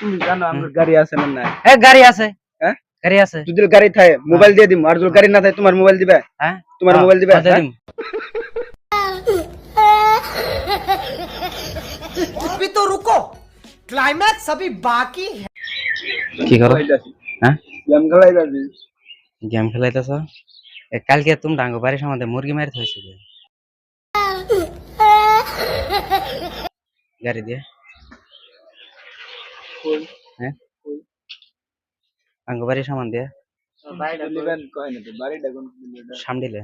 তুমি জানো আমার গাড়ি আছে না নাই? গাড়ি আছে। হ্যাঁ গাড়ি আছে। যদি গাড়ি থাকে মোবাইল দিয়ে দিম, আর যদি গাড়ি না থাকে তোমার মোবাইল দিবে? হ্যাঁ তোমার মোবাইল দিবে? দিয়ে দিম। अभी तो रुको, क्लाइमैक्स अभी बाकी है। কি করো? হ্যাঁ গেম খেলাই যাবি? গেম খেলাইতেছ? কালকে তুমি ডাঙ্গো বাড়ির সামনে মুরগি মারি থইছে যে গাড়ি দিয়ে। হ্যাঁ ডাঙ্গো বাড়ির সামনে দিয়ে বাড়িটা লিবেন কয় না তো, বাড়িটা কোন লিবেন? সামডিলে।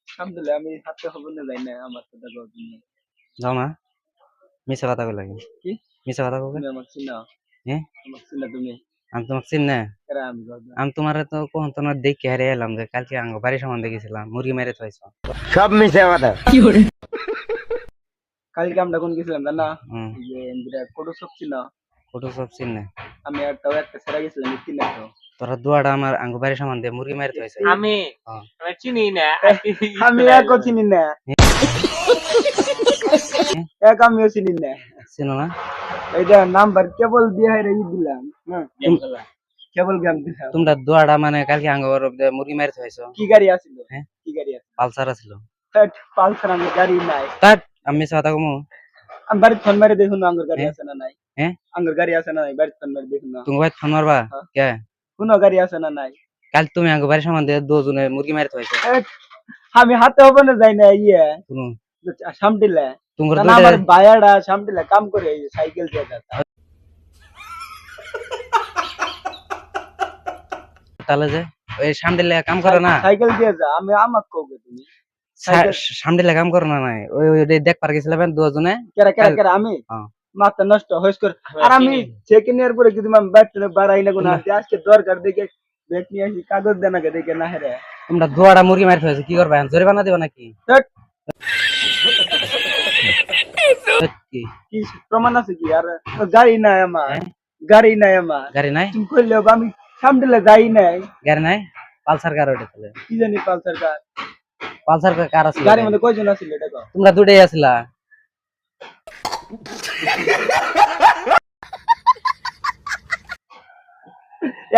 সামনে আমি হাতে খবর না যাই না আমার সাথে কথা বলতে। যাও না, মিছা কথা কই লাগে? কি মিছা কথা কই? তুমি আমাকে চিনো? হ্যাঁ আমাকে চিনো তুমি? আমি তোমাকে চিনি না। এরা আমি কথা আমি তোমার তো কোন তোমার দেখে হারিয়ে এলাম যে কালকে আঙ্গো বাড়ির সামনে দেখেছিলাম মুরগি মেরে থইছ। সব মিছে কথা। কালকে আমরা কোন গেছিলাম জানা? হুম এই যে এন্দ্রা কোটো সব চিনো? ফটো সব চিনি না। আমি একটা ছেড়ে গেছিলাম কিনে তো। তোরা দুয়াটা আমার আঙ্গো বাড়ির সামনে দিয়ে মুরগি মেরে থইছে। আমি চিনি না। আমি একও চিনি না। এক আমিও চিনি না। চিনো না? এইটা নাম্বার কেবল দিয়ে হাইরে দিলাম। হ্যাঁ কেবল গেম দিলাম। তোমরা দুয়াটা মানে কালকে আঙ্গো মুরগি মেরে থইছ। কি গাড়ি আছিল? হ্যাঁ কি গাড়ি আছে? পালসার ছিল। হ্যাট পালসার আমার গাড়ি নাই। তাত আমি মিছা কথা কমু? আমি বাড়ি ফোন মারি দেখুন আঙ্গুর গাড়ি আছে না নাই? হ্যাঁ আঙ্গুর গাড়ি আছে না নাই? বাড়ি ফোন মারি দেখুন না। তুমি ভাই ফোন মারবা কে? কোন গাড়ি আছে না নাই? কাল তুমি আঙ্গো বাড়ির সামনে দিয়ে দুজনে মুরগি মেরে থইছ। হ্যাট, আমি হাতে হবে না যাই না ইয়ে শুনো সামটিলে। তোমার না আমার বায়াটা সামটিলে কাম করে এই সাইকেল দিয়ে যাচ্ছে। তাহলে যে ওই সামনে কাম করো না? সাইকেল দিয়ে যা, আমি আমাক কবে তুমি? সামনে কাম করো না নাই? ওই ওই দেখ পার গেছিলাম দুজনে। কেরা কেরা কেরা আমি হ্যাঁ মাথা নষ্ট হইস করে। আর আমি সেকেন্ড ইয়ার পরে যদি আমি ব্যাটনে বাড়াই না কোন আজকে দরকার দেখে ব্যাট নিয়ে আসি, কাগজ দেনা কে দেখে না হেরে। তোমরা দুয়াটা মুরগি মারি থইছ, কি করবা? জরিমানা দিবা নাকি? হ্যাট, কি কি প্রমাণ আছে কি? আর গাড়ি নাই আমার, হ্যাঁ? গাড়ি নাই আমার। গাড়ি নাই? তুমি কইলে আমি সামটিলে যাই নাই। গাড়ি নাই? পালসার কার ওটা তাহলে? কি জানি পালসার কার। পালসার কার আছে? গাড়ির মধ্যে কয়জন আছিল এটা কও? তোমরা দুটাই আছিলা।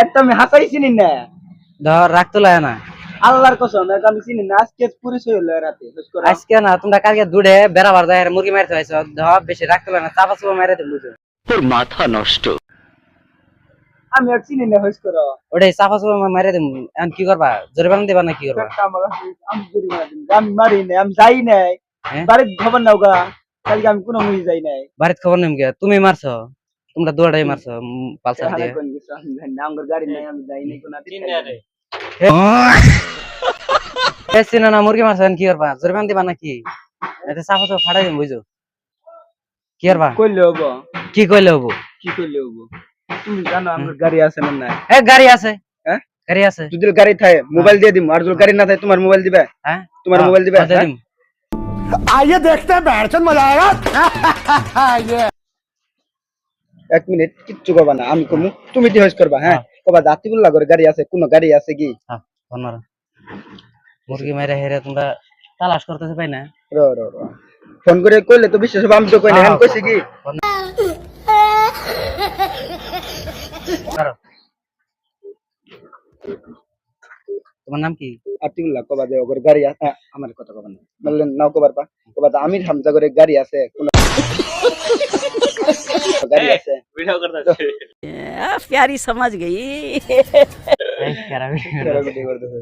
একটা আমি হাসাই চিনি না। ধর রাখতো লাগে না। আল্লাহর কসম এটা আমি চিনি না। আজকে পরিচয় হলো রাতে শেষ করে। আজকে না তোমরা কালকে দুড়ে বেড়াবার যায় মুরগি মারি থইছ। ধর বেশি রাখতো লাগে না, চাপা চাপা মেরে দিল। তোর মাথা নষ্ট। আমি আর চিনি না শেষ করো। ওটাই চাপা চাপা মেরে দিম। এখন কি করবা? জরিমানা দিবা না কি করবা? আমি জরিমানা দিন। আমি মারি নাই, আমি যাই নাই। হ্যাঁ? বাড়ির খবর নাও গা। কালকে আমি কোনো মুই যাই নাই। বাড়িতে খবর নিম কে? তুমি মারছো? তোমরা দুটাই মারছো পালসার দিয়ে। কোন কিছু আমি জানি না। আমার গাড়ি নাই, আমি যাই নাই কোনো চিনি রে। চিনো না মুরগি মারছো, কি করবা? জরিমানা দিবা নাকি? এটা চাপা চাপা ফাটাই দিম বুঝছো? কি করবা? কইলে হবো? কি কইলে হবো? কি কইলে হবো? তুমি জানো আমার গাড়ি আছে না নাই? গাড়ি আছে। হ্যাঁ গাড়ি আছে। যদি গাড়ি থাকে মোবাইল দিয়ে দিম, আর যদি গাড়ি না থাকে তোমার মোবাইল দিবে? হ্যাঁ তোমার মোবাইল দিবে? দিয়ে দিম। आइए देखते हैं बैठचंद मजा आएगा। এক মিনিট কিচ্ছু কবা না, আমি কমু তুমি ডিভাইস করবা। হ্যাঁ কবা জাতিবুল্লাহ করে গাড়ি আছে, কোন গাড়ি আছে কি? হ্যাঁ ফোন মারো। মুরগি মেরে হেরে তোমরা তালাশ করতেছে পাই না। র র র ফোন করে কইলে তো বিশ্বাস হবে, আমি তো কই না। হ্যাঁ কইছি কি? মারো। তোমার নাম কি? আতিউল্লাহ। কবা যে ওর গাড়ি আছে, আমার কথা কবা না বললেন নাও কবার পা। কবা আমির হামজা করে গাড়ি আছে, কোন গাড়ি আছে? ভিডিও করতেছে। प्यारी समझ गई। এই, খারাপ। ভিডিও করতেছে।